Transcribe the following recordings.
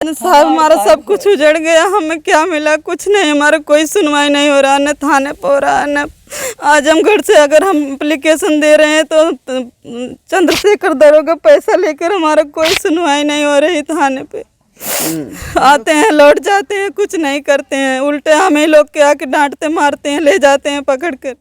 साहब हमारा सब कुछ उजड़ गया, हमें क्या मिला? कुछ नहीं, हमारा कोई सुनवाई नहीं हो रहा, न थाने पे हो रहा, न आजमगढ़ से अगर हम एप्लीकेशन दे रहे हैं तो चंद्रशेखर दरोगा पैसा लेकर हमारा कोई सुनवाई नहीं हो रही थाने पे। आते हैं लौट जाते हैं, कुछ नहीं करते हैं, उल्टे हमें लोग के आके डांटते मारते हैं, ले जाते हैं पकड़ कर।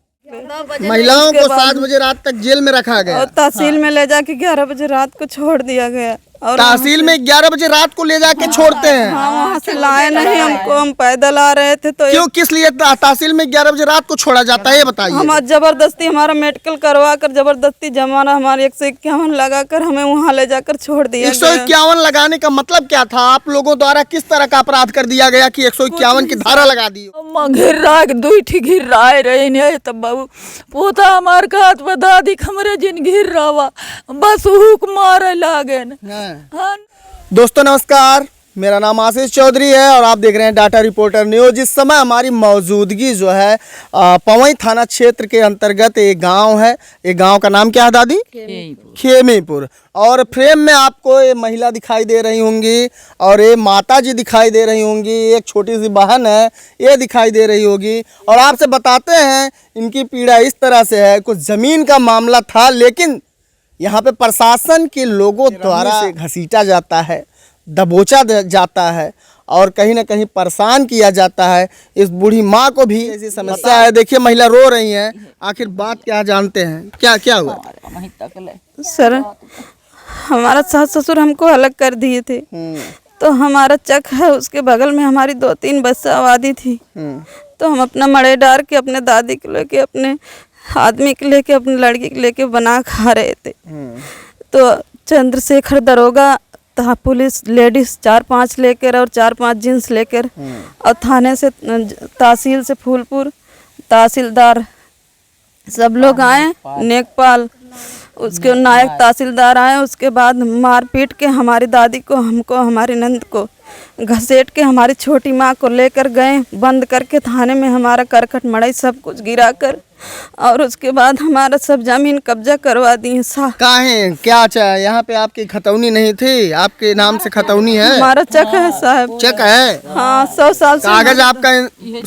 महिलाओं को 7 बजे रात तक जेल में रखा गया और तहसील में ले जाके 11 बजे रात को छोड़ दिया गया। और तहसील में 11 बजे रात को ले जाके छोड़ते हैं। हाँ, वहाँ से लाए नहीं हमको, हम पैदल आ रहे थे तो क्यों, किस लिए तहसील में 11 बजे रात को छोड़ा जाता है ये बताइए। हम जबरदस्ती हमारा मेडिकल करवा कर जबरदस्ती जमाना हमारे 151 लगा कर हमें वहाँ ले जाकर छोड़ दिया। 151 लगाने का मतलब क्या था? आप लोगों द्वारा किस तरह का अपराध कर दिया गया कि 151 की धारा लगा दी? घिर रहा दुई घिर रहा रहे तब बाबू पोता हमार का दादी हमरे जिन घिर रहा बस हुक मारे लागे। दोस्तों नमस्कार, मेरा नाम आशीष चौधरी है और आप देख रहे हैं डाटा रिपोर्टर न्यूज। इस समय हमारी मौजूदगी जो है पवई थाना क्षेत्र के अंतर्गत एक गांव है। एक गांव का नाम क्या है दादी? खेमीपुर। और फ्रेम में आपको ये महिला दिखाई दे रही होंगी और ये माता जी दिखाई दे रही होंगी, एक छोटी सी बहन है ये दिखाई दे रही होगी। और आपसे बताते हैं इनकी पीड़ा इस तरह से है, कुछ ज़मीन का मामला था लेकिन यहाँ पे प्रशासन के लोगों द्वारा घसीटा जाता है, दबोचा जाता है और कहीं ना कहीं परेशान किया जाता है। इस बूढ़ी माँ को भी ऐसी समस्या है। देखिए महिला रो रही हैं, आखिर बात क्या जानते हैं, क्या क्या हुआ? सर हमारा सास ससुर हमको अलग कर दिए थे, तो हमारा चक है उसके बगल में हमारी 2-3 बस्सा आबादी थी। तो हम अपना मड़े डार के अपने दादी को लेके, अपने आदमी के लेके, अपनी लड़की के लेके बना खा रहे थे। तो चंद्रशेखर दरोगा पुलिस लेडीज 4-5 लेकर और 4-5 जींस लेकर और थाने से तहसील से फूलपुर तहसीलदार सब लोग आए, नेकपाल उसके नायक तहसीलदार आए। उसके बाद मार पीट के हमारी दादी को, हमको, हमारी नंद को घसीट के हमारी छोटी माँ को लेकर गए, बंद करके थाने में हमारा करकट मड़ई सब कुछ गिरा कर और उसके बाद हमारा सब जमीन कब्जा करवा दिए। काहे क्या चाहे? यहाँ पे आपकी खतौनी नहीं थी? आपके नाम से खतौनी है? हमारा चक है साहब। चक है? हाँ, 100 साल से कागज आपका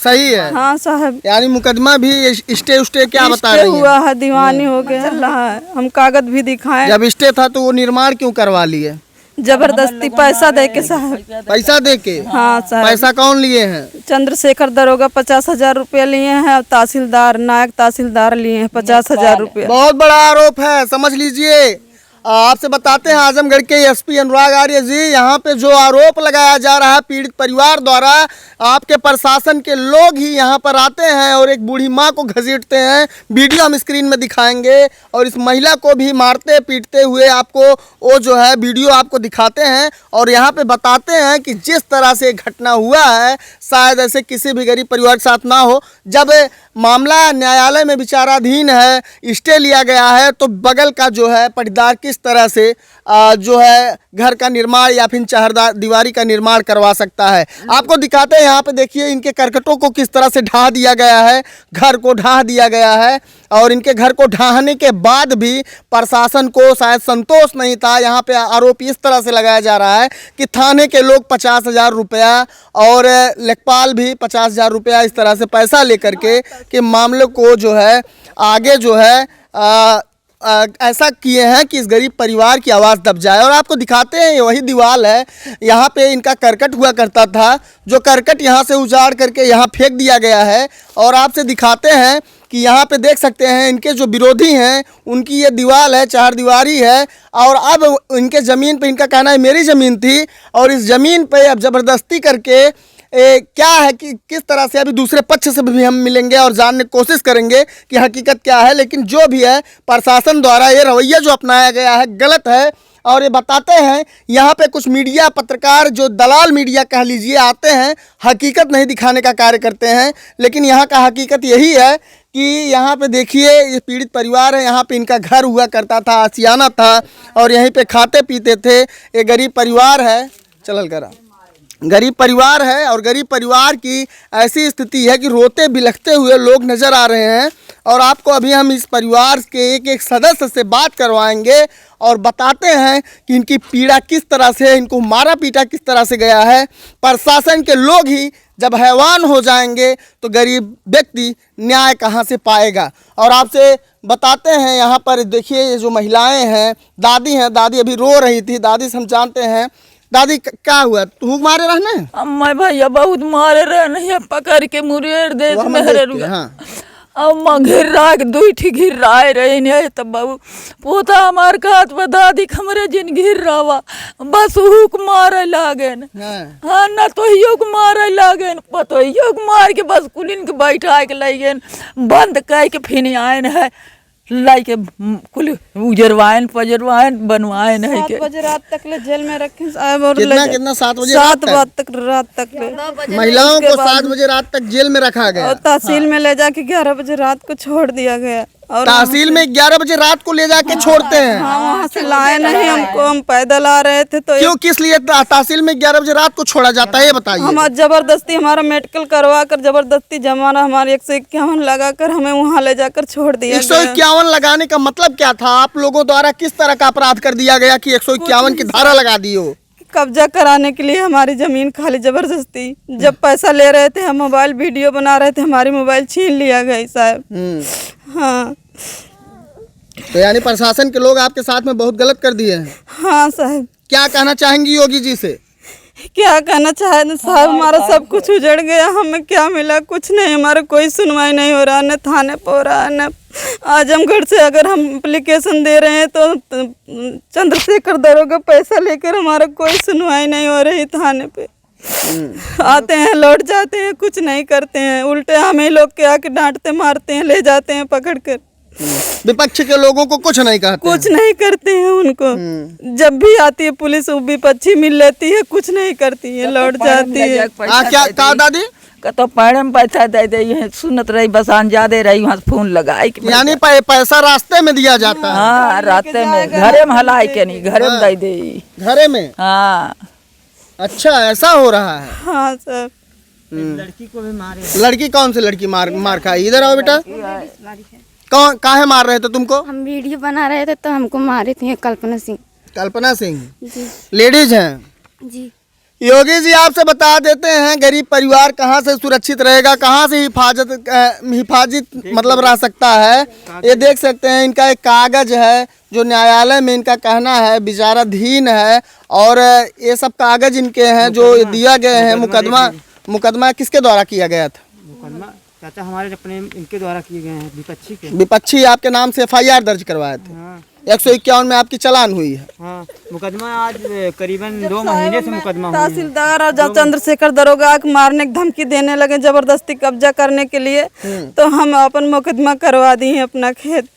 सही है? हाँ साहब। यानी मुकदमा भी स्टे उस्टे क्या बता रही हुआ है, दीवानी हो गया है, हम कागज भी दिखाए। जब स्टे था तो वो निर्माण क्यों करवा लिए? जबरदस्ती पैसा दे के साहब। पैसा दे के? हाँ साहब। पैसा कौन लिए हैं? चंद्रशेखर दरोगा 50,000 रुपया लिए हैं और तहसीलदार, नायक तहसीलदार लिए हैं 50,000 रुपया। बहुत बड़ा आरोप है, समझ लीजिए। आपसे बताते हैं आजमगढ़ के एसपी अनुराग आर्य जी, यहाँ पे जो आरोप लगाया जा रहा है पीड़ित परिवार द्वारा, आपके प्रशासन के लोग ही यहाँ पर आते हैं और एक बूढ़ी माँ को घसीटते हैं। वीडियो हम स्क्रीन में दिखाएंगे और इस महिला को भी मारते पीटते हुए आपको वो जो है वीडियो आपको दिखाते हैं और यहाँ पे बताते हैं कि जिस तरह से घटना हुआ है शायद ऐसे किसी भी गरीब परिवार के साथ ना हो। जब मामला न्यायालय में विचाराधीन है, स्टे लिया गया है, तो बगल का जो है पटीदार किस तरह से जो है घर का निर्माण या फिर चहरदार दीवारी का निर्माण करवा सकता है। आपको दिखाते हैं, यहाँ पे देखिए इनके करकटों को किस तरह से ढा दिया गया है, घर को ढा दिया गया है। और इनके घर को ढहाने के बाद भी प्रशासन को शायद संतोष नहीं था। यहाँ पे आरोप इस तरह से लगाया जा रहा है कि थाने के लोग 50,000 रुपया और लेखपाल भी 50,000 रुपया इस तरह से पैसा लेकर के मामले को जो है आगे जो है ऐसा किए हैं कि इस गरीब परिवार की आवाज़ दब जाए। और आपको दिखाते हैं वही दीवार है, यहाँ पे इनका करकट हुआ करता था, जो करकट यहाँ से उजाड़ करके यहाँ फेंक दिया गया है। और आपसे दिखाते हैं कि यहाँ पे देख सकते हैं इनके जो विरोधी हैं उनकी ये दीवार है, 4 दीवारी है। और अब इनके ज़मीन पे, इनका कहना है मेरी ज़मीन थी और इस ज़मीन पे अब ज़बरदस्ती करके क्या है कि किस तरह से अभी दूसरे पक्ष से भी हम मिलेंगे और जानने की कोशिश करेंगे कि हकीकत क्या है। लेकिन जो भी है प्रशासन द्वारा ये रवैया जो अपनाया गया है गलत है। और ये बताते हैं यहाँ पे कुछ मीडिया पत्रकार जो दलाल मीडिया कह लीजिए आते हैं, हकीकत नहीं दिखाने का कार्य करते हैं। लेकिन यहाँ का हकीकत यही है कि यहाँ पे देखिए ये पीड़ित परिवार है, यहाँ पे इनका घर हुआ करता था, आशियाना था और यहीं पे खाते पीते थे। ये गरीब परिवार है, चलल करा गरीब परिवार है और गरीब परिवार की ऐसी स्थिति है कि रोते बिलखते हुए लोग नज़र आ रहे हैं। और आपको अभी हम इस परिवार के एक एक सदस्य से बात करवाएंगे और बताते हैं कि इनकी पीड़ा किस तरह से, इनको मारा पीटा किस तरह से गया है। प्रशासन के लोग ही जब हैवान हो जाएंगे तो गरीब व्यक्ति न्याय कहाँ से पाएगा। और आपसे बताते हैं, यहाँ पर देखिए ये जो महिलाएं हैं, दादी अभी रो रही थी। दादी से हम जानते हैं, दादी क्या हुआ, तू मारे रहने? अम्मा भैया बहुत मारे रहने, पकड़ के मुरेर दे वो हम मेरे देखते रुआ। हैं, हाँ। अम्मा घिर्रा के दुई घिर्राए रहे ने तब बाबू पोता हमार कात पर दादी खमरे जिन घिर्रावा बस हुक मारे लागेन। हाँ ना तो युग मारे लागेन, पतो युग मार के बस कुलिन के बैठा के लाइगेन, बंद कह के फिर आयन है लाई के कुल उजरवायन पजरवायन बनवायन है 7 बजे रात तक ले जेल में रखे साहब। और कितना 7 बजे 7 रात तक ले महिलाओं को 7 बजे रात तक जेल में रखा गया। और तहसील में ले जाके 11 बजे रात को छोड़ दिया गया। और तहसील में 11 बजे रात को ले जाके छोड़ते हैं। हाँ, वहाँ से लाए नहीं हमको, हम पैदल आ रहे थे तो क्यों, किस लिए तहसील में 11 बजे रात को छोड़ा जाता है, ये बताइए। हम जबरदस्ती हमारा मेडिकल करवा कर जबरदस्ती जमाना हमारे 151 लगा कर हमें वहाँ ले जाकर छोड़ दिया। 151 लगाने का मतलब क्या था? आप लोगों द्वारा किस तरह का अपराध कर दिया गया कि 151 की धारा लगा दी हो? कब्जा कराने के लिए हमारी जमीन खाली जबरदस्ती। जब पैसा ले रहे थे, हम मोबाइल वीडियो बना रहे थे, हमारी मोबाइल छीन लिया गया साहब। हाँ, तो यानी प्रशासन के लोग आपके साथ में बहुत गलत कर दिए हैं। हाँ साहब। क्या कहना चाहेंगी योगी जी से? क्या कहना चाहे साहब, हमारा सब कुछ उजड़ गया, हमें क्या मिला? कुछ नहीं, हमारा कोई सुनवाई नहीं हो रहा, न थाने पे हो रहा, न आजमगढ़ से अगर हम एप्लीकेशन दे रहे हैं तो चंद्रशेखर दरोगा पैसा लेकर हमारा कोई सुनवाई नहीं हो रही थाने पे। आते हैं लौट जाते हैं, कुछ नहीं करते हैं, उल्टे हमें लोग के आके डांटते मारते हैं, ले जाते हैं पकड़ कर। विपक्ष के लोगों को कुछ नहीं कहते, कुछ नहीं करते हैं उनको। जब भी आती है पुलिस विपक्षी मिल लेती है, कुछ नहीं करती है, लौट जाती है। क्या कहा दादी? तो पैर में पैसा दे दे, सुनत रही बसान ज्यादा रही, वहाँ फोन लगाई। यानी पैसा रास्ते में दिया जाता है? हाँ, रास्ते में घरे में हलाई के नहीं, घरे में दे दे, घरे में। हाँ अच्छा, ऐसा हो रहा है। हाँ सर। लड़की को भी मारे। लड़की कौन सी लड़की मार खाई? इधर आओ बेटा। कौन काहे मार रहे थे तुमको? हम वीडियो बना रहे थे तो हमको मारी थी कल्पना सिंह। कल्पना सिंह जी लेडीज हैं जी। योगी जी आपसे बता देते हैं, गरीब परिवार कहाँ से सुरक्षित रहेगा, कहाँ से हिफाजत मतलब रह सकता है। ये देख सकते हैं, इनका एक कागज है जो न्यायालय में इनका कहना है विचाराधीन है, और ये सब कागज इनके हैं जो दिया गए हैं। मुकदमा किसके द्वारा किया गया था? मुकदमा चाचा हमारे अपने इनके द्वारा किए गए हैं, विपक्षी के। विपक्षी आपके नाम से FIR दर्ज करवाए थे। हाँ 151 में आपकी चालान हुई है। हाँ, मुकदमा आज करीबन 2 महीने से मुकदमा हुआ है। तहसीलदार और जब चंद्रशेखर दरोगा को मारने की धमकी देने लगे जबरदस्ती कब्जा करने के लिए, तो हम अपन मुकदमा करवा दिए अपना खेत।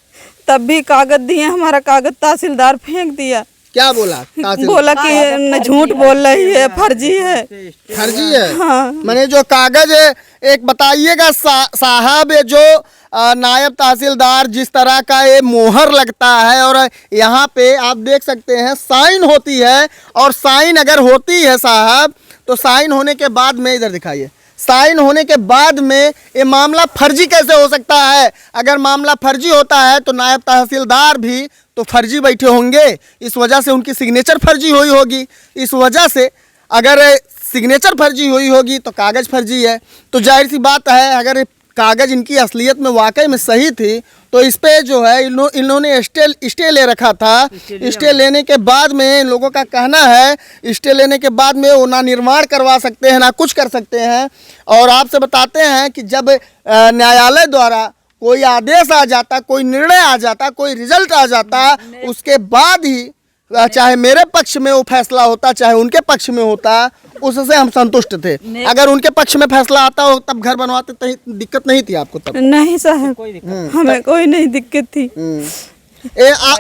तब भी कागज दिए, हमारा कागज तहसीलदार फेंक दिया। क्या बोला? बोला कि झूठ बोल रही है, फर्जी है। फर्जी है? हाँ। मैंने जो कागज है एक बताइएगा साहब, ये जो नायब तहसीलदार जिस तरह का ये मोहर लगता है, और यहाँ पे आप देख सकते हैं साइन होती है, और साइन अगर होती है साहब तो साइन होने के बाद में, इधर दिखाइए, साइन होने के बाद में ये मामला फर्जी कैसे हो सकता है? अगर मामला फर्जी होता है तो नायब तहसीलदार भी तो फर्जी बैठे होंगे, इस वजह से उनकी सिग्नेचर फर्जी हुई होगी। इस वजह से अगर सिग्नेचर फर्जी हुई होगी तो कागज़ फर्जी है। तो जाहिर सी बात है, अगर कागज़ इनकी असलियत में वाकई में सही थी तो इस पे जो है इन्होंने स्टे ले रखा था। स्टे लेने के बाद में इन लोगों का कहना है, स्टे लेने के बाद में वो ना निर्माण करवा सकते हैं ना कुछ कर सकते हैं। और आपसे बताते हैं कि जब न्यायालय द्वारा कोई आदेश आ जाता, कोई निर्णय आ जाता, कोई रिजल्ट आ जाता, उसके बाद ही चाहे मेरे पक्ष में वो फैसला होता चाहे उनके पक्ष में होता, उससे हम संतुष्ट थे। अगर उनके पक्ष में फैसला आता हो तब घर बनवाते, तो दिक्कत नहीं थी आपको तब? नहीं साहब, हमें कोई नहीं दिक्कत थी।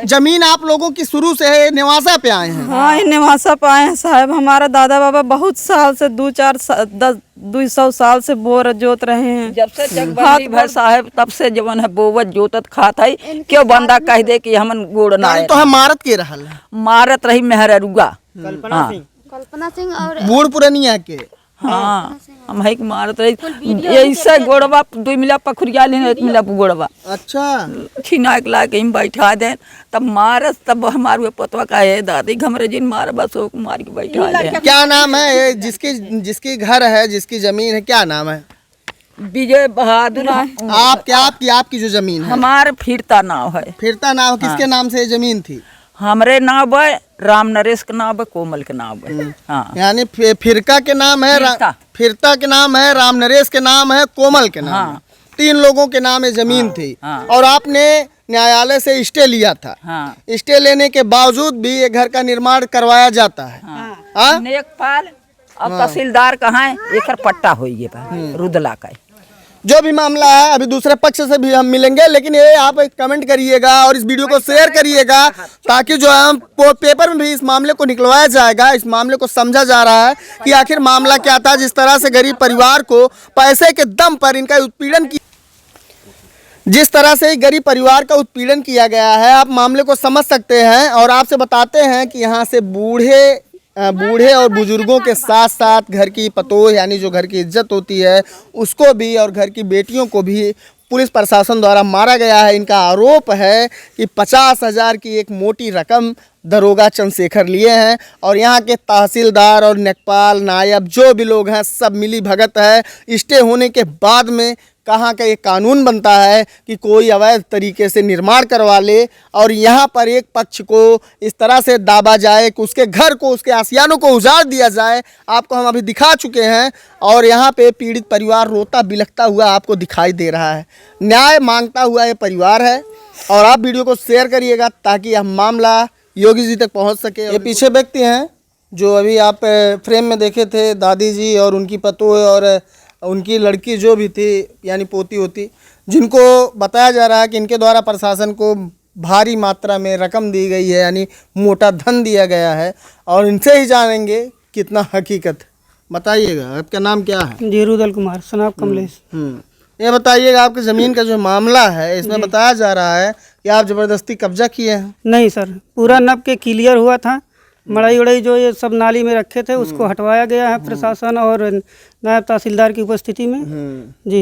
जमीन आप लोगों की शुरू से नेवासा पे आए हैं? हाँ, नेवासा पे आए हैं साहब। हमारा दादा बाबा बहुत साल से 200 साल से बोर जोत रहे हैं। जब से जगबंदी भाई साहब तब से जवन है बोवत जोतत खात है। क्यों बंदा कह दे कि हमन गोड़ ना है? तो हम मारत के रहल मारत रही मेहरुआ कल्पना सिंह कल्पना सिंह और बूढ़ पुरनिया के। हाँ हम है मारत रही ऐसे गोड़वा 2 मिला पखुरिया लेने 1 मिला गोड़वा अच्छा छिना के ला के हम बैठा दे तब मारस तब हमारे पतवा का है दादी घमरे जिन मार बस वो मार के बैठा दे। क्या नाम है ये जिसकी घर है, जिसकी जमीन है, क्या नाम है? विजय बहादुर आपकी जो जमीन है, हमारे फिरता नाव है। फिरता नाम किसके नाम से ये जमीन थी? हमरे नाव है, राम नरेश के नाव है, कोमल के नाव है। हाँ यानी फिरका के नाम है, फिरता के नाम है, राम नरेश के नाम है, कोमल के नाम है। 3 लोगों के नाम ये जमीन थी। और आपने न्यायालय से स्टे लिया था। स्टे लेने के बावजूद भी ये घर का निर्माण करवाया जाता है। नेकपाल अब तहसीलदार कहाँ है, एक पट्टा हो रुदला का। जो भी मामला है अभी दूसरे पक्ष से भी हम मिलेंगे, लेकिन ये आप कमेंट करिएगा और इस वीडियो को शेयर करिएगा ताकि जो है पेपर में भी इस मामले को निकलवाया जाएगा। इस मामले को समझा जा रहा है कि आखिर मामला क्या था, जिस तरह से गरीब परिवार को पैसे के दम पर इनका उत्पीड़न किया, जिस तरह से गरीब परिवार का उत्पीड़न किया गया है, आप मामले को समझ सकते हैं। और आपसे बताते हैं कि यहाँ से बूढ़े और बुजुर्गों के साथ साथ घर की पतोह यानी जो घर की इज्जत होती है उसको भी और घर की बेटियों को भी पुलिस प्रशासन द्वारा मारा गया है। इनका आरोप है कि 50,000 की एक मोटी रकम दरोगा चंद्रशेखर लिए हैं और यहाँ के तहसीलदार और नेकपाल नायब जो भी लोग हैं सब मिली भगत है। स्टे होने के बाद में कहाँ का ये कानून बनता है कि कोई अवैध तरीके से निर्माण करवा ले और यहाँ पर एक पक्ष को इस तरह से दाबा जाए कि उसके घर को, उसके आसियानों को उजाड़ दिया जाए। आपको हम अभी दिखा चुके हैं और यहाँ पे पीड़ित परिवार रोता बिलखता हुआ आपको दिखाई दे रहा है। न्याय मांगता हुआ ये परिवार है और आप वीडियो को शेयर करिएगा ताकि यह मामला योगी जी तक पहुँच सके। ये पीछे व्यक्ति हैं जो अभी आप फ्रेम में देखे थे, दादी जी और उनकी पतोह और उनकी लड़की जो भी थी यानी पोती होती, जिनको बताया जा रहा है कि इनके द्वारा प्रशासन को भारी मात्रा में रकम दी गई है यानी मोटा धन दिया गया है। और इनसे ही जानेंगे कितना हकीकत। बताइएगा आपका नाम क्या है? जी रुदल कुमार, सनाब कमलेश। ये बताइएगा आपकी ज़मीन का जो मामला है इसमें बताया जा रहा है कि आप ज़बरदस्ती कब्जा किए हैं। नहीं सर, पूरा नब के क्लियर हुआ था। मड़ाई उड़ाई जो ये सब नाली में रखे थे उसको हटवाया गया है प्रशासन और नायब तहसीलदार की उपस्थिति में। जी